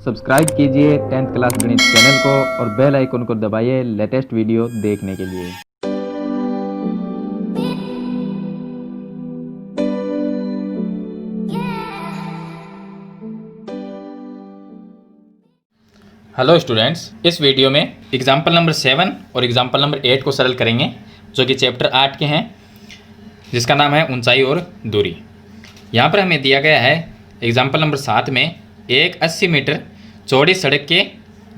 Subscribe कीजिए 10th class गणित channel को और बेल आइकन को दबाइए लेटेस्ट वीडियो देखने के लिए। हेलो स्टूडेंट्स, इस वीडियो में एग्जाम्पल नंबर 7 और एग्जाम्पल नंबर 8 को सरल करेंगे, जो कि चैप्टर 8 के हैं, जिसका नाम है ऊंचाई और दूरी। यहाँ पर हमें दिया गया है एग्जाम्पल नंबर 7 में एक 80 मीटर चौड़ी सड़क के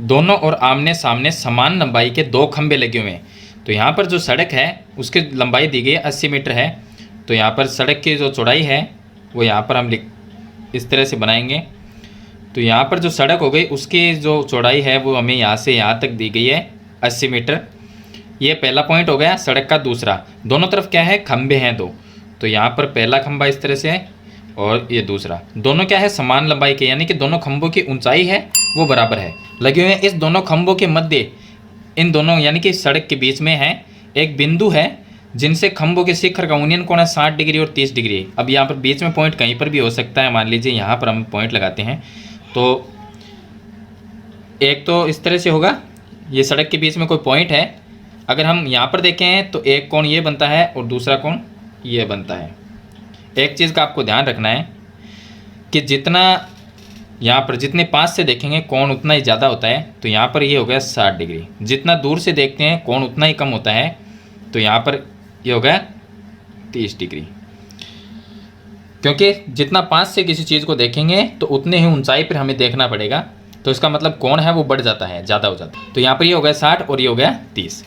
दोनों ओर आमने सामने समान लंबाई के दो खंभे लगे हुए हैं। तो यहाँ पर जो सड़क है उसकी लंबाई दी गई है 80 मीटर है। तो यहाँ पर सड़क की जो चौड़ाई है वो यहाँ पर हम इस तरह से बनाएंगे। तो यहाँ पर जो सड़क हो गई उसकी जो चौड़ाई है वो हमें यहाँ से यहाँ तक दी गई है 80 मीटर। ये पहला पॉइंट हो गया सड़क का। दूसरा, दोनों तरफ क्या है, खंभे हैं दो। तो यहाँ पर पहला खंभा इस तरह से है और ये दूसरा, दोनों क्या है, समान लंबाई के, यानी कि दोनों खंभों की ऊंचाई है वो बराबर है, लगे हुए हैं। इस दोनों खंभों के मध्य इन दोनों यानी कि सड़क के बीच में है एक बिंदु है जिनसे खंभों के शिखर का यूनियन कोण है 60 डिग्री और 30 डिग्री। अब यहाँ पर बीच में पॉइंट कहीं पर भी हो सकता है, मान लीजिए यहाँ पर हम पॉइंट लगाते हैं। तो एक तो इस तरह से होगा, ये सड़क के बीच में कोई पॉइंट है। अगर हम यहाँ पर देखें तो एक कोण ये बनता है और दूसरा कोण ये बनता है। एक चीज़ का आपको ध्यान रखना है कि जितना यहाँ पर जितने पास से देखेंगे कोण उतना ही ज़्यादा होता है। तो यहाँ पर ये हो गया 60 डिग्री। जितना दूर से देखते हैं कोण उतना ही कम होता है। तो यहाँ पर ये हो गया 30 डिग्री। क्योंकि जितना पास से किसी चीज़ को देखेंगे तो उतने ही ऊंचाई पर हमें देखना पड़ेगा। तो इसका मतलब कोण है वो बढ़ जाता है, ज़्यादा हो जाता है। तो यहाँ पर ये हो गया 60 और ये हो गया 30।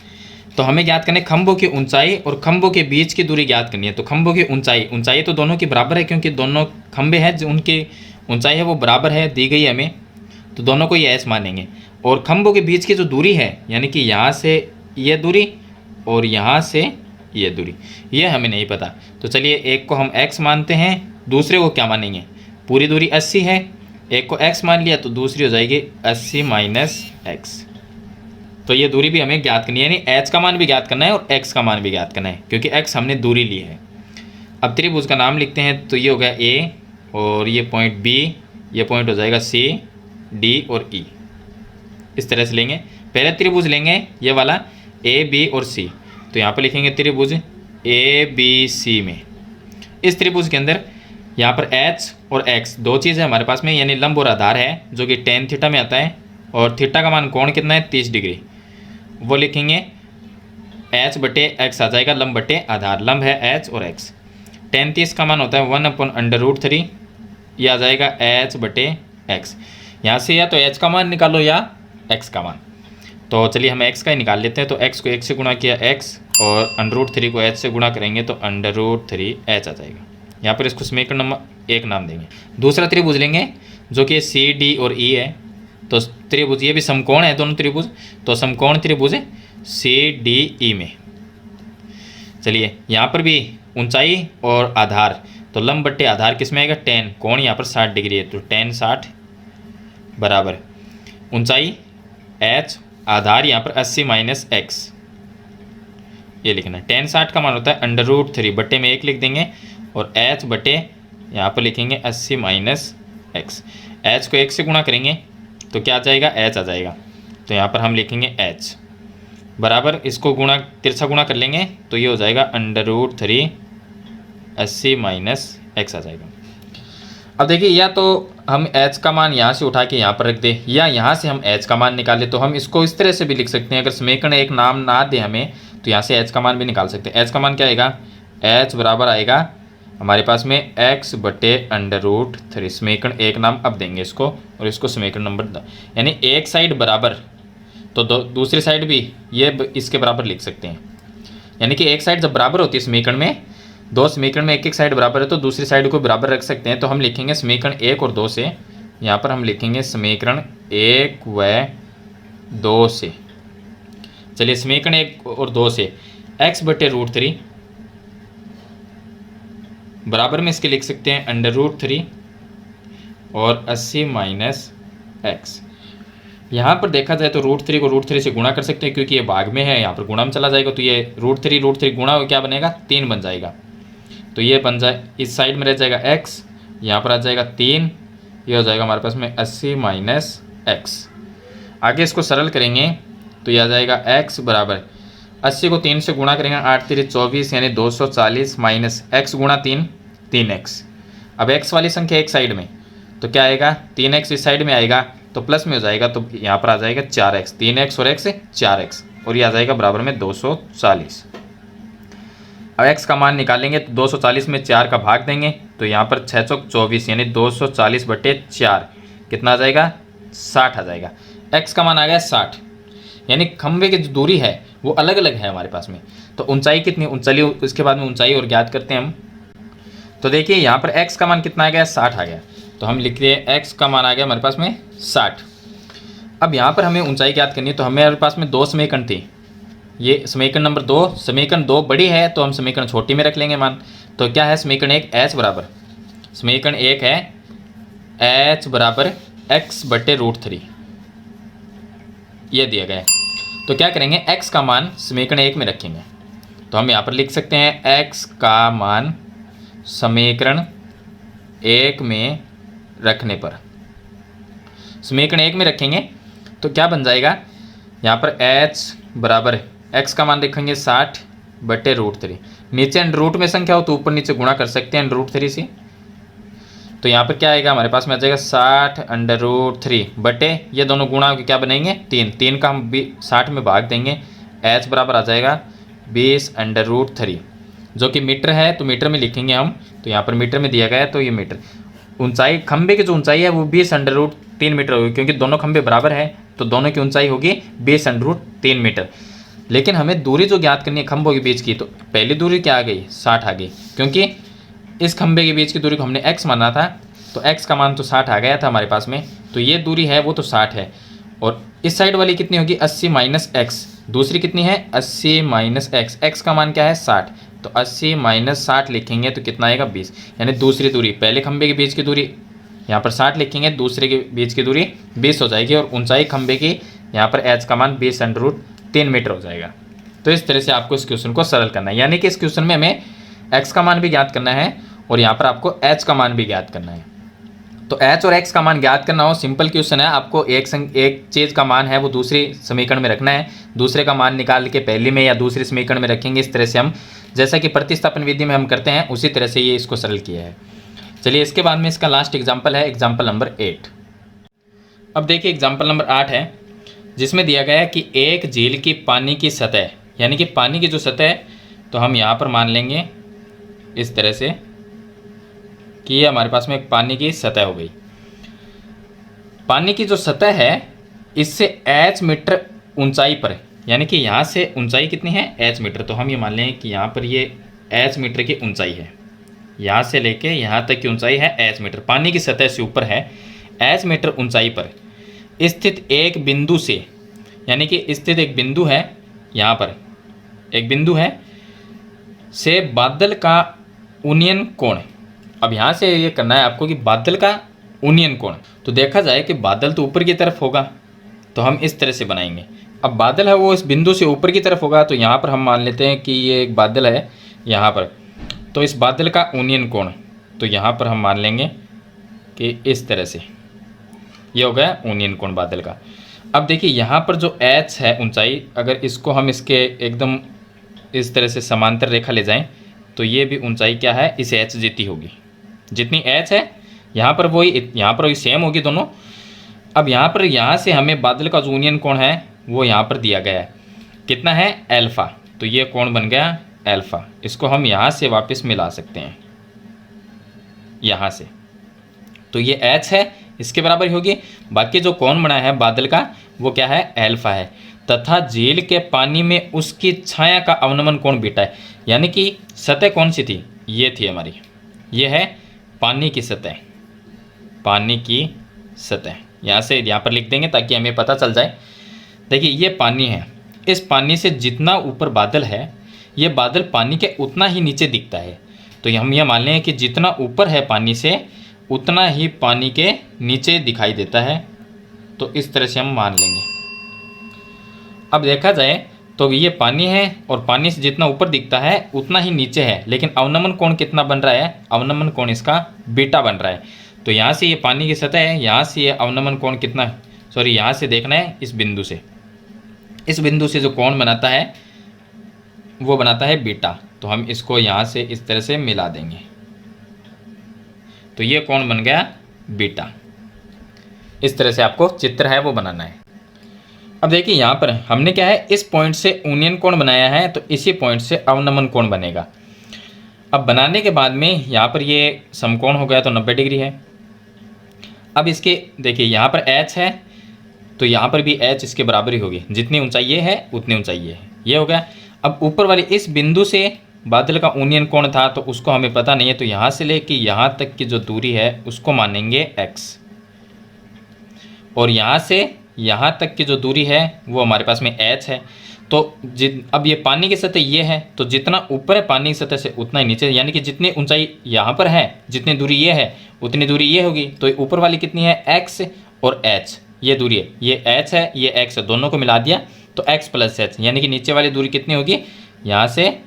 तो हमें ज्ञात करने खंभों की ऊंचाई और खंभों के बीच की दूरी ज्ञात करनी है। तो खंभों की ऊंचाई तो दोनों की बराबर है, क्योंकि दोनों खंभे हैं जो उनकी ऊंचाई है वो बराबर है, दी गई है हमें। तो दोनों को ये एस मानेंगे। और खंभों के बीच की जो दूरी है, यानी कि यहाँ से ये दूरी और यहाँ से ये दूरी, ये हमें नहीं पता। तो चलिए एक को हम x मानते हैं, दूसरे को क्या मानेंगे, पूरी दूरी 80 है, एक को x मान लिया तो दूसरी हो जाएगी 80 माइनस x। तो ये दूरी भी हमें ज्ञात करनी है, यानी h का मान भी ज्ञात करना है और x का मान भी ज्ञात करना है, क्योंकि x हमने दूरी ली है। अब त्रिभुज का नाम लिखते हैं। तो ये हो गया A और ये पॉइंट B, ये पॉइंट हो जाएगा C, D और E। इस तरह से लेंगे। पहले त्रिभुज लेंगे ये वाला A, B और C। तो यहाँ पर लिखेंगे त्रिभुज ABC में। इस त्रिभुज के अंदर यहाँ पर H और X दो चीज़ है हमारे पास में, यानी लंब और आधार है, जो कि tan थीटा में आता है। और थीटा का मान कोण कितना है, 30 डिग्री। वो लिखेंगे h बटे x आ जाएगा, लंब बटे आधार। लंब है h और x। tan 30 का मान होता है 1/√3, यह आ जाएगा h बटे x। यहाँ से या तो h का मान निकालो या x का मान। तो चलिए हम x का ही निकाल लेते हैं। तो x को 1 से गुणा किया x और √3 को h से गुणा करेंगे तो √3h आ जाएगा। यहाँ पर इसको समीकरण नंबर 1 नाम देंगे। दूसरा त्रिभुज लेंगे जो कि C, D और E है। तो त्रिभुज ये भी समकोण है दोनों त्रिभुज, तो समकोण त्रिभुज CDE में। चलिए यहाँ पर भी ऊंचाई और आधार, तो लंब बट्टे आधार किस में आएगा, tan। कोण यहाँ पर 60 डिग्री है, तो tan 60 बराबर ऊंचाई h, आधार यहाँ पर 80 माइनस x। ये लिखना है। tan 60 का मान होता है √3, बट्टे में 1 लिख देंगे और h बट्टे यहाँ पर लिखेंगे 80 माइनस x। h को 1 से गुणा करेंगे तो क्या आ जाएगा, h आ जाएगा। तो यहाँ पर हम लिखेंगे h बराबर, इसको गुणा तिरछा गुणा कर लेंगे तो ये हो जाएगा √3 80 माइनस x आ जाएगा। अब देखिए, या तो हम h का मान यहाँ से उठा के यहाँ पर रख दें, या यहाँ से हम h का मान निकालें। तो हम इसको इस तरह से भी लिख सकते हैं, अगर समीकरण एक नाम ना दे हमें तो यहाँ से h का मान भी निकाल सकते हैं। h का मान क्या आएगा, h बराबर आएगा हमारे पास में x बटे √3। समीकरण एक नाम अब देंगे इसको, और इसको समीकरण नंबर 2, यानी एक साइड बराबर तो दूसरी साइड भी ये इसके बराबर लिख सकते हैं। यानी कि एक साइड जब बराबर होती है समीकरण में, दो समीकरण में एक एक साइड बराबर है तो दूसरी साइड को बराबर रख सकते हैं। तो हम लिखेंगे समीकरण 1 और 2 से, यहाँ पर हम लिखेंगे समीकरण 1 व 2 से। चलिए समीकरण 1 और 2 से x बटे √3 बराबर में इसके लिख सकते हैं √3 और 80 माइनस x। यहाँ पर देखा जाए तो √3 को √3 से गुणा कर सकते हैं, क्योंकि ये भाग में है, यहाँ पर गुणा में चला जाएगा तो ये √3 गुणा क्या बनेगा, 3 बन जाएगा। तो ये बन जाए, इस साइड में रह जाएगा x, यहाँ पर आ जाएगा 3, ये हो जाएगा हमारे पास में 80 माइनस x। आगे इसको सरल करेंगे तो यह आ जाएगा x बराबर 80 को 3 से गुणा करेंगे 8 3 24 यानी 240 माइनस x गुणा 3 3x। अब x वाली संख्या एक साइड में तो क्या आएगा 3x इस साइड में आएगा तो प्लस में हो जाएगा तो यहाँ पर आ जाएगा 4x 3x और x 4x और ये आ जाएगा बराबर में 240। अब x का मान निकालेंगे तो 240 में 4 का भाग देंगे तो यहाँ पर 6 चौक 24 यानी 240/4 कितना आ जाएगा 60 आ जाएगा। x का मान आ गया 60 यानी खंभे की जो दूरी है वो अलग अलग है हमारे पास में। तो ऊंचाई कितनी चलिए इसके बाद में ऊंचाई और ज्ञात करते हैं हम। तो देखिए यहाँ पर x का मान कितना आ गया 60 आ गया तो हम लिख लिए x का मान आ गया हमारे पास में 60। अब यहाँ पर हमें ऊंचाई ज्ञात करनी है तो हमारे पास में 2 समीकरण थी। ये समीकरण नंबर 2, समीकरण 2 बड़ी है तो हम समीकरण छोटी में रख लेंगे मान। तो क्या है समीकरण 1 h बराबर समीकरण 1 है h बराबर x/√3 ये दिया गया है। तो क्या करेंगे x का मान समीकरण 1 में रखेंगे तो हम यहाँ पर लिख सकते हैं x का मान समीकरण 1 में रखने पर समीकरण 1 में रखेंगे तो क्या बन जाएगा यहाँ पर h बराबर x का मान रखेंगे 60/√3। नीचे अंडर में संख्या हो तो ऊपर नीचे गुणा कर सकते हैं अंडर√3 से। तो यहाँ पर क्या आएगा हमारे पास में आ जाएगा 60/√3 बटे ये दोनों गुणा के क्या बनेंगे 3 का हम 60 में भाग देंगे h बराबर आ जाएगा 20/√3 जो कि मीटर है तो मीटर में लिखेंगे हम। तो यहाँ पर मीटर में दिया गया है तो ये मीटर। ऊंचाई खंभे की जो ऊंचाई है वो 20/√3 मीटर होगी क्योंकि दोनों खंभे बराबर है तो दोनों की ऊंचाई होगी 20/√3 मीटर। लेकिन हमें दूरी जो ज्ञात करनी है खंभों के बीच की तो पहली दूरी क्या आ गई 60 आ गई क्योंकि इस खंभे के बीच की दूरी को हमने x माना था तो x का मान तो 60 आ गया था हमारे पास में। तो ये दूरी है वो तो 60 है और इस साइड वाली कितनी होगी 80 माइनस x। दूसरी कितनी है 80 माइनस x। x का मान क्या है 60 तो 80 माइनस 60 लिखेंगे तो कितना आएगा 20 यानी दूसरी दूरी पहले खंभे के बीच की दूरी यहाँ पर 60 लिखेंगे दूसरे के बीच की दूरी 20 हो जाएगी और ऊंचाई खंभे की यहाँ पर h का मान 20/√3 मीटर हो जाएगा। तो इस तरह से आपको इस क्वेश्चन को सरल करना है यानी कि इस क्वेश्चन में हमें x का मान भी ज्ञात करना है और यहाँ पर आपको h का मान भी ज्ञात करना है। तो h और x का मान ज्ञात करना हो सिंपल क्वेश्चन है। आपको एक चीज़ का मान है वो दूसरी समीकरण में रखना है, दूसरे का मान निकाल के पहली में या दूसरी समीकरण में रखेंगे। इस तरह से हम जैसा कि प्रतिस्थापन विधि में हम करते हैं उसी तरह से ये इसको सरल किया है। चलिए इसके बाद में इसका लास्ट एग्जाम्पल है एग्जाम्पल नंबर 8। अब देखिए एग्जाम्पल नंबर 8 है जिसमें दिया गया है कि एक झील की पानी की सतह यानी कि पानी की जो सतह है तो हम यहाँ पर मान लेंगे इस तरह से कि ये हमारे पास में एक पानी की सतह हो गई। पानी की जो सतह है इससे h मीटर ऊंचाई पर यानी कि यहाँ से ऊंचाई कितनी है h मीटर। तो हम ये मान लें कि यहाँ पर ये h मीटर की ऊंचाई है, यहाँ से लेके यहाँ तक की ऊंचाई है h मीटर। पानी की सतह से ऊपर है h मीटर ऊंचाई पर स्थित एक बिंदु से यानी कि स्थित एक बिंदु है, यहाँ पर एक बिंदु है से बादल का उन्नयन कोण। अब यहाँ से ये करना है आपको कि बादल का उन्नयन कोण। तो देखा जाए कि बादल तो ऊपर की तरफ होगा तो हम इस तरह से बनाएंगे। अब बादल है वो इस बिंदु से ऊपर की तरफ होगा तो यहाँ पर हम मान लेते हैं कि ये एक बादल है यहाँ पर। तो इस बादल का उन्नयन कोण तो यहाँ पर हम मान लेंगे कि इस तरह से ये हो गया उन्नयन कोण बादल का। अब देखिए यहाँ पर जो h है ऊंचाई अगर इसको हम इसके एकदम इस तरह से समांतर रेखा ले जाएं तो ये भी ऊंचाई क्या है इस h जितनी होगी। जितनी h है यहाँ पर वही सेम होगी दोनों। अब यहाँ पर यहाँ से हमें बादल का जो उन्नयन कोण है वो यहाँ पर दिया गया है कितना है अल्फा। तो ये कोण बन गया अल्फा। इसको हम यहाँ से वापस मिला सकते हैं यहाँ से। तो ये h है इसके बराबर होगी। बाकी जो कोण बना है बादल का वो क्या है अल्फा है तथा झील के पानी में उसकी छाया का अवनमन कोण बीटा है। यानी कि सतह कौन सी थी ये थी हमारी, ये है पानी की सतह। पानी की सतह यहाँ से यहाँ पर लिख देंगे ताकि हमें पता चल जाए। देखिए ये पानी है, इस पानी से जितना ऊपर बादल है ये बादल पानी के उतना ही नीचे दिखता है। तो हम यह मान लें कि जितना ऊपर है पानी से उतना ही पानी के नीचे दिखाई देता है। तो इस तरह से हम मान लेंगे। अब देखा जाए तो ये पानी है और पानी से जितना ऊपर दिखता है उतना ही नीचे है, लेकिन अवनमन कोण कितना बन रहा है, अवनमन कोण इसका बीटा बन रहा है। तो यहाँ से ये पानी की सतह है, यहाँ से ये अवनमन कोण कितना सॉरी यहाँ से देखना है इस बिंदु से, इस बिंदु से जो कोण बनाता है वो बनाता है बीटा। तो हम इसको यहाँ से इस तरह से मिला देंगे, तो ये कोण बन गया बीटा। इस तरह से आपको चित्र है वो बनाना है। अब देखिए यहाँ पर हमने क्या है, इस पॉइंट से यूनियन कोण बनाया है, तो इसी पॉइंट से अवनमन कोण बनेगा। अब बनाने के बाद में यहाँ पर ये समकोण हो गया तो 90 डिग्री है। अब इसके देखिए यहाँ पर h है, तो यहाँ पर भी h इसके बराबर ही होगी, जितनी ऊंचाई ये है उतनी ऊंचाई ये है, ये हो गया। अब ऊपर वाले इस बिंदु से बादल का यूनियन कोण था, तो उसको हमें पता नहीं है, तो यहाँ से लेके यहाँ तक की जो दूरी है उसको मानेंगे x, और यहाँ से यहाँ तक की जो दूरी है वो हमारे पास में h है। तो अब ये पानी की सतह ये है, तो जितना ऊपर है पानी की सतह से उतना ही नीचे, यानी कि जितनी ऊंचाई यहाँ पर है जितनी दूरी ये है उतनी दूरी ये होगी। तो ऊपर वाली कितनी है, x और h, ये दूरी है, ये h है ये x है, दोनों को मिला दिया तो x प्लस h, यानी कि नीचे वाली दूरी कितनी होगी, यहाँ से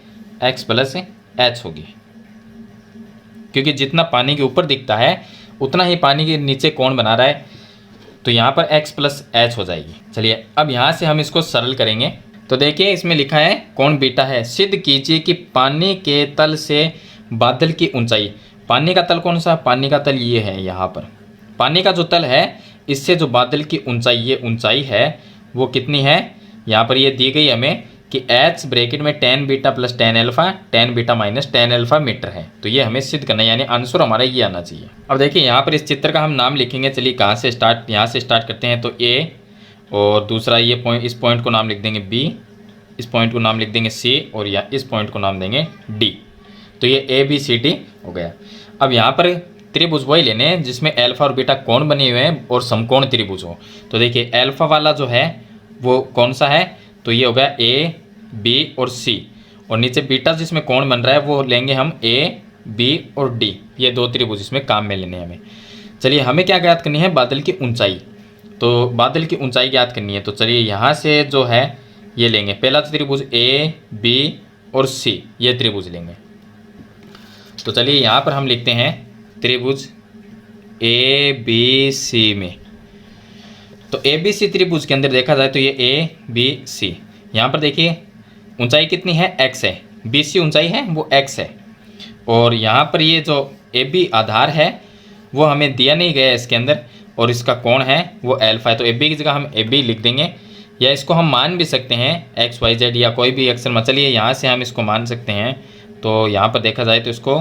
x प्लस h होगी, क्योंकि जितना पानी के ऊपर दिखता है उतना ही पानी के नीचे कोण बना रहा है, तो यहाँ पर x प्लस h हो जाएगी। चलिए अब यहाँ से हम इसको सरल करेंगे। तो देखिए इसमें लिखा है कोण बीटा है, सिद्ध कीजिए कि पानी के तल से बादल की ऊंचाई, पानी का तल कौन सा, पानी का तल ये है, यहाँ पर पानी का जो तल है इससे जो बादल की ऊंचाई ये ऊंचाई है वो कितनी है, यहाँ पर ये दी गई हमें कि h ब्रैकेट में tan beta plus tan alpha, tan beta minus tan alpha metre है। तो ये हमें सिद्ध करना है, यानी आंसर हमारा ये आना चाहिए। अब देखिए यहाँ पर इस चित्र का हम नाम लिखेंगे। चलिए कहाँ से स्टार्ट, यहाँ से स्टार्ट करते हैं। तो A, और दूसरा ये पॉइंट, इस पॉइंट को नाम लिख देंगे B, इस पॉइंट को नाम लिख देंगे C, और या इस पॉइंट को नाम देंगे D। तो ये ABCD हो गया। अब यहाँ पर त्रिभुज वही लेने हैं जिसमें अल्फा और बीटा कोण बने हुए हैं और समकोण त्रिभुज हो। तो देखिए अल्फा वाला जो है वो कौन सा है, तो ये हो गया A, B और C, और नीचे बीटा जिसमें कोण बन रहा है वो लेंगे हम A, B और D, ये दो त्रिभुज इसमें काम में लेने हैं हमें। चलिए हमें क्या ज्ञात करनी है, बादल की ऊंचाई। तो बादल की ऊंचाई ज्ञात करनी है, तो चलिए यहाँ से जो है ये लेंगे, पहला त्रिभुज A, B और C, ये त्रिभुज लेंगे। तो चलिए यहाँ पर हम लिखते हैं त्रिभुज ABC में। तो ABC त्रिभुज के अंदर देखा जाए तो ये ABC, यहाँ पर देखिए ऊंचाई कितनी है, x है, BC ऊंचाई है वो x है, और यहाँ पर ये जो AB आधार है वो हमें दिया नहीं गया है इसके अंदर, और इसका कोण है वो अल्फा है। तो AB की जगह हम AB लिख देंगे, या इसको हम मान भी सकते हैं x, y, z या कोई भी अक्षर। चलिए यहाँ से हम इसको मान सकते हैं। तो यहाँ पर देखा जाए तो इसको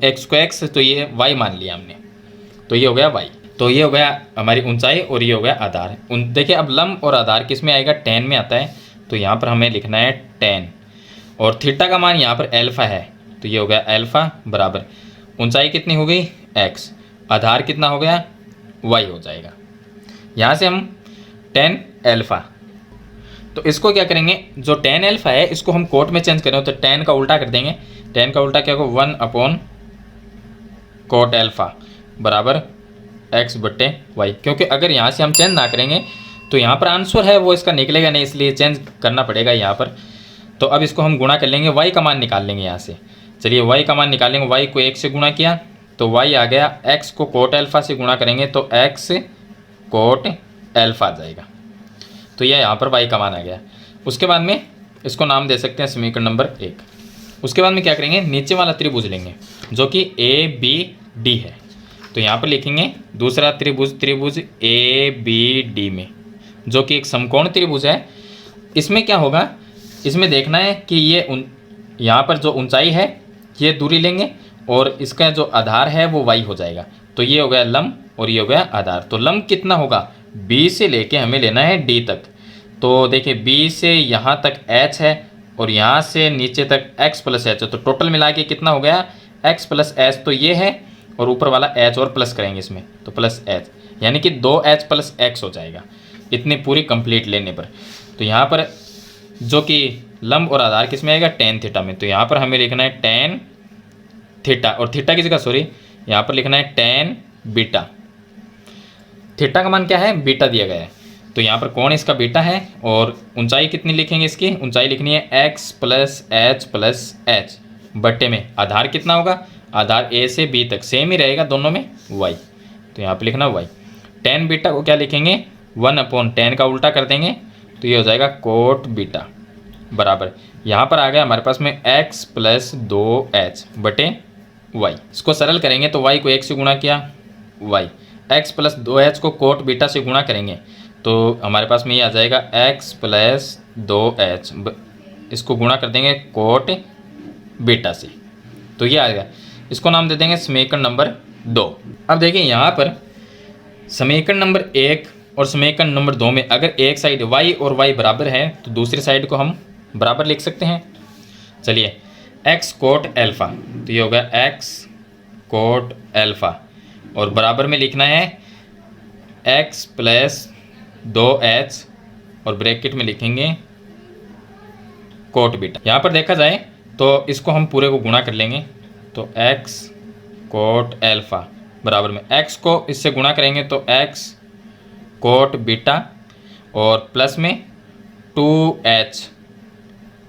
x को x, तो ये y मान लिया हमने, तो ये हो गया y। तो ये हो गया हमारी ऊंचाई और ये हो गया आधार। देखिए अब लंब और आधार किस में आएगा, tan में आता है, तो यहाँ पर हमें लिखना है tan, और थीटा का मान यहाँ पर अल्फा है, तो ये हो गया अल्फा बराबर ऊंचाई कितनी हो गई x, आधार कितना हो गया y हो जाएगा। यहाँ से हम tan अल्फा, तो इसको क्या करेंगे, जो tan अल्फा है इसको हम कोट में चेंज करें तो tan का उल्टा कर देंगे। tan का उल्टा क्या होगा, 1 कोट अल्फा बराबर x बट्टे y, क्योंकि अगर यहाँ से हम चेंज ना करेंगे तो यहाँ पर आंसर है वो इसका निकलेगा नहीं, इसलिए चेंज करना पड़ेगा यहाँ पर। तो अब इसको हम गुणा कर लेंगे, y का मान निकाल लेंगे यहाँ से। चलिए y का मान निकालेंगे, y को 1 से गुणा किया तो y आ गया, x को कोट अल्फा से गुणा करेंगे तो x कोट अल्फा आ जाएगा, तो यह यहाँ पर y का मान आ गया। उसके बाद में इसको नाम दे सकते हैं समीकरण नंबर 1। उसके बाद में क्या करेंगे, नीचे वाला त्रिभुज लेंगे जो कि ABD है, तो यहाँ पर लिखेंगे दूसरा त्रिभुज ABD में, जो कि एक समकोण त्रिभुज है। इसमें क्या होगा, इसमें देखना है कि ये यहाँ पर जो ऊंचाई है ये दूरी लेंगे और इसका जो आधार है वो y हो जाएगा। तो ये हो गया लंब और ये हो गया आधार। तो लंब कितना होगा, B से लेके हमें लेना है D तक। तो देखिए B से यहाँ तक h है और यहाँ से नीचे तक x प्लस h है, तो टोटल मिला के कितना हो गया x प्लस h, तो ये है और ऊपर वाला h और प्लस करेंगे इसमें तो प्लस h, यानी कि 2h प्लस x हो जाएगा इतनी पूरी कंप्लीट लेने पर। तो यहाँ पर जो कि लंब और आधार किस में आएगा, tan थीटा में। तो यहाँ पर हमें लिखना है tan थीटा, और थीटा की जगह सॉरी यहाँ पर लिखना है tan बीटा। थीटा का मान क्या है, बीटा दिया गया है, तो यहाँ पर कोण इसका बीटा है, और ऊंचाई कितनी लिखेंगे, इसकी ऊंचाई लिखनी है x प्लस h बट्टे में आधार कितना होगा, आधार A से B तक सेम ही रहेगा दोनों में y, तो यहाँ पर लिखना y। tan बीटा को क्या लिखेंगे, 1/10 का उल्टा कर देंगे तो ये हो जाएगा कोट बीटा बराबर, यहाँ पर आ गया हमारे पास में x प्लस 2h बटे y। इसको सरल करेंगे तो y को 1 से गुणा किया y, x प्लस 2h को कोट बीटा से गुणा करेंगे तो हमारे पास में ये आ जाएगा x प्लस 2h, इसको गुणा कर देंगे कोट बीटा से तो ये आ गया। इसको नाम दे देंगे समीकरण नंबर 2। अब देखिए यहाँ पर समीकरण नंबर 1 और समीकरण नंबर 2 में अगर एक साइड y और y बराबर है तो दूसरी साइड को हम बराबर लिख सकते हैं। चलिए x कोट अल्फ़ा तो ये होगा x कोट अल्फ़ा और बराबर में लिखना है x प्लस 2h और ब्रैकेट में लिखेंगे कोट बीटा। यहाँ पर देखा जाए तो इसको हम पूरे को गुणा कर लेंगे तो x कोट अल्फ़ा बराबर में x को इससे गुणा करेंगे तो x कोट बीटा और प्लस में 2h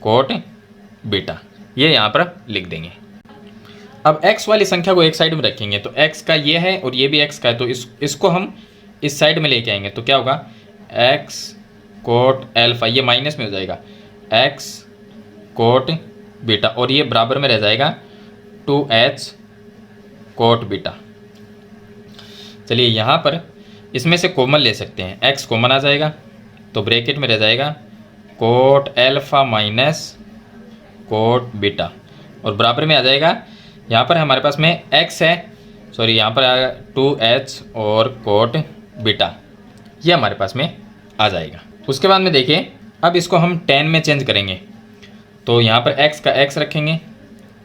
कोट बीटा, ये यहाँ पर लिख देंगे। अब x वाली संख्या को एक साइड में रखेंगे तो x का ये है और ये भी x का है तो इसको हम इस साइड में लेके आएंगे तो क्या होगा x कोट अल्फ़ा, ये माइनस में हो जाएगा x कोट बीटा और ये बराबर में रह जाएगा 2h कोट बीटा। चलिए यहाँ पर इसमें से कॉमन ले सकते हैं, x कॉमन आ जाएगा तो ब्रैकेट में रह जाएगा cot alpha minus cot beta और बराबर में आ जाएगा, यहाँ पर हमारे पास में x है, सॉरी यहाँ पर आएगा 2h और कोट बीटा, ये हमारे पास में आ जाएगा। उसके बाद में देखिए अब इसको हम tan में चेंज करेंगे तो यहाँ पर x का x रखेंगे,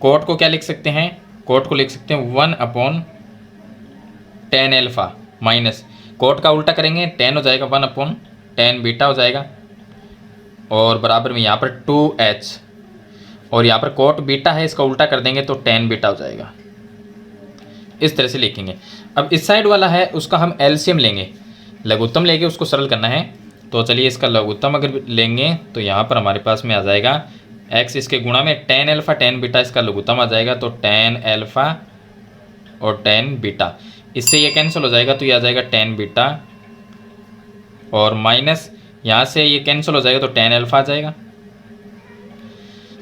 कोट को क्या लिख सकते हैं, कोट को लिख सकते हैं 1/tan अल्फ़ा माइनस कोट का उल्टा करेंगे tan हो जाएगा 1/tan बीटा हो जाएगा और बराबर में यहाँ पर 2h और यहाँ पर कोट बीटा है इसका उल्टा कर देंगे तो tan बीटा हो जाएगा। इस तरह से लिखेंगे। अब इस साइड वाला है उसका हम एलसीएम लेंगे, लघुत्तम लेके उसको सरल करना है तो चलिए इसका लघुत्तम अगर लेंगे तो यहाँ पर हमारे पास में आ जाएगा x इसके गुणा में tan अल्फ़ा tan बीटा, इसका लघुत्तम आ जाएगा तो tan अल्फ़ा और tan बीटा, इससे ये कैंसिल हो जाएगा तो ये आ जाएगा tan बीटा और माइनस यहाँ से ये कैंसिल हो जाएगा तो tan अल्फ़ा आ जाएगा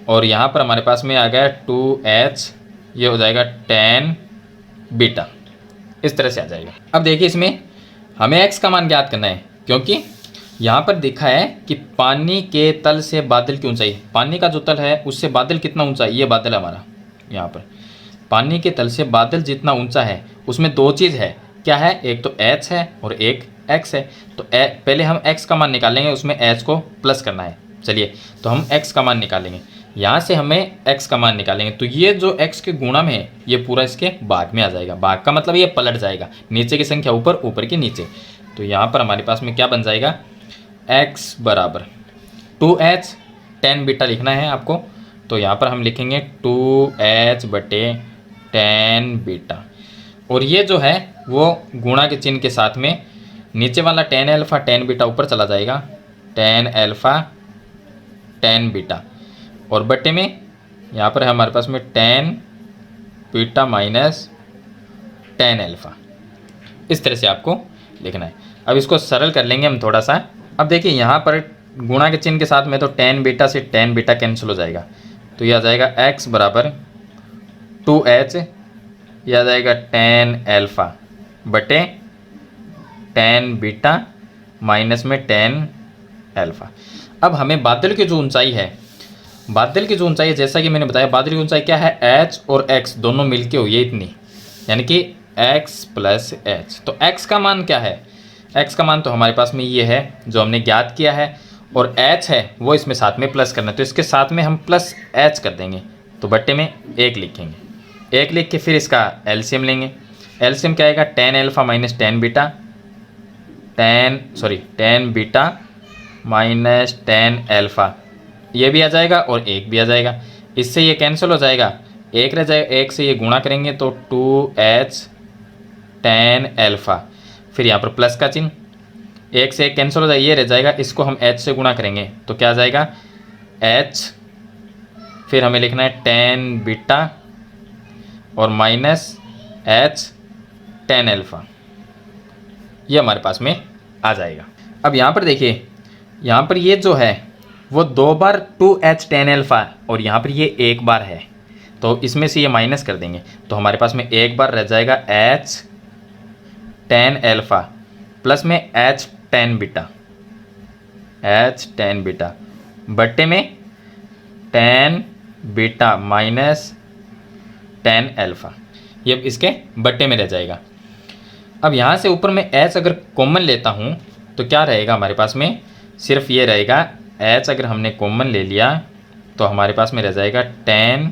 और यहाँ पर हमारे पास में आ गया 2h, ये हो जाएगा tan बीटा, इस तरह से आ जाएगा। अब देखिए इसमें हमें x का मान ज्ञात करना है क्योंकि यहाँ पर दिखा है कि पानी के तल से बादल की ऊंचाई, पानी का जो तल है उससे बादल कितना ऊंचा है, ये बादल हमारा यहाँ पर पानी के तल से बादल जितना ऊंचा है उसमें दो चीज़ है, क्या है, एक तो h है और एक x है। तो पहले हम x का मान निकालेंगे, उसमें h को प्लस करना है। चलिए तो हम x का मान निकालेंगे, यहाँ से हमें x का मान निकालेंगे तो ये जो x के गुणा में है ये पूरा इसके भाग में आ जाएगा, भाग का मतलब ये पलट जाएगा, नीचे की संख्या ऊपर, ऊपर की नीचे। तो यहाँ पर हमारे पास में क्या बन जाएगा, x बराबर 2h tan बीटा लिखना है आपको तो यहाँ पर हम लिखेंगे 2h बटे tan बीटा और ये जो है वो गुणा के चिन्ह के साथ में नीचे वाला tan अल्फ़ा tan बीटा ऊपर चला जाएगा, tan अल्फ़ा tan बीटा और बटे में यहाँ पर है हमारे पास में tan beta minus tan alpha, इस तरह से आपको लिखना है। अब इसको सरल कर लेंगे हम थोड़ा सा। अब देखिए यहाँ पर गुणा के चिन्ह के साथ में तो tan बीटा से tan बीटा कैंसिल हो जाएगा तो यह आ जाएगा x बराबर 2h, यह आ जाएगा tan अल्फ़ा बटे tan बीटा माइनस में tan अल्फ़ा। अब हमें बादल की जो ऊंचाई है, बादल की जो ऊंचाई है जैसा कि मैंने बताया बादल की ऊंचाई क्या है, h और x दोनों मिलके हुई है इतनी, यानी कि x प्लस h। तो x का मान क्या है, x का मान तो हमारे पास में ये है जो हमने ज्ञात किया है और h है वो इसमें साथ में प्लस करना है तो इसके साथ में हम प्लस h कर देंगे तो बट्टे में 1 लिखेंगे, 1 लिख के फिर इसका एलसीएम लेंगे। एलसीएम क्या आएगा, tan alpha minus tan beta, tan beta minus tan alpha, ये भी आ जाएगा और 1 भी आ जाएगा, इससे ये कैंसिल हो जाएगा, 1 रह जाएगा, 1 से ये गुणा करेंगे तो 2h tan अल्फ़ा, फिर यहाँ पर प्लस का चिन्ह, 1 से 1 कैंसिल हो जाएगा, ये रह जाएगा, इसको हम h से गुणा करेंगे तो क्या आ जाएगा h, फिर हमें लिखना है tan बीटा और माइनस h tan अल्फ़ा, ये हमारे पास में आ जाएगा। अब यहाँ पर देखिए, यहाँ पर ये जो है वो 2 बार 2h tan अल्फ़ा और यहाँ पर ये 1 बार है, तो इसमें से ये माइनस कर देंगे तो हमारे पास में 1 बार रह जाएगा h tan अल्फ़ा प्लस में h tan बीटा बट्टे में tan beta minus tan alpha, ये इसके बट्टे में रह जाएगा। अब यहाँ से ऊपर में h अगर कॉमन लेता हूँ तो क्या रहेगा हमारे पास में, सिर्फ ये रहेगा h अगर हमने कॉमन ले लिया तो हमारे पास में रह जाएगा tan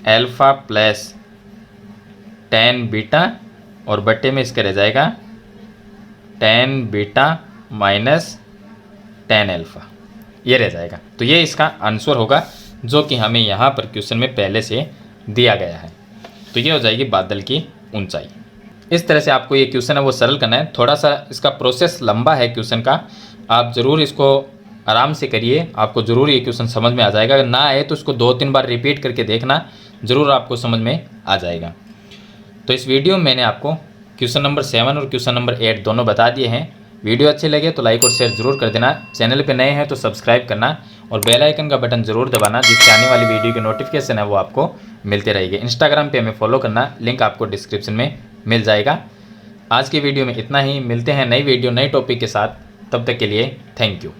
alpha plus tan beta और बट्टे में इसका रह जाएगा tan beta minus tan alpha, ये रह जाएगा। तो ये इसका आंसर होगा जो कि हमें यहाँ पर क्वेश्चन में पहले से दिया गया है। तो ये हो जाएगी बादल की ऊंचाई। इस तरह से आपको ये क्वेश्चन है वो सरल करना है। थोड़ा सा इसका प्रोसेस लंबा है क्वेश्चन का, आप ज़रूर इसको आराम से करिए, आपको ज़रूर ये क्वेश्चन समझ में आ जाएगा। अगर ना आए तो इसको 2-3 बार रिपीट करके देखना, ज़रूर आपको समझ में आ जाएगा। तो इस वीडियो में मैंने आपको क्वेश्चन नंबर 7 और क्वेश्चन नंबर 8 दोनों बता दिए हैं। वीडियो अच्छे लगे तो लाइक और शेयर ज़रूर कर देना। चैनल पे नए हैं तो सब्सक्राइब करना और बेल आइकन का बटन ज़रूर दबाना, जिससे आने वाली वीडियो की नोटिफिकेशन है वो आपको मिलते रहेगी। इंस्टाग्राम पे हमें फॉलो करना, लिंक आपको डिस्क्रिप्शन में मिल जाएगा। आज की वीडियो में इतना ही, मिलते हैं नई वीडियो नई टॉपिक के साथ, तब तक के लिए थैंक यू।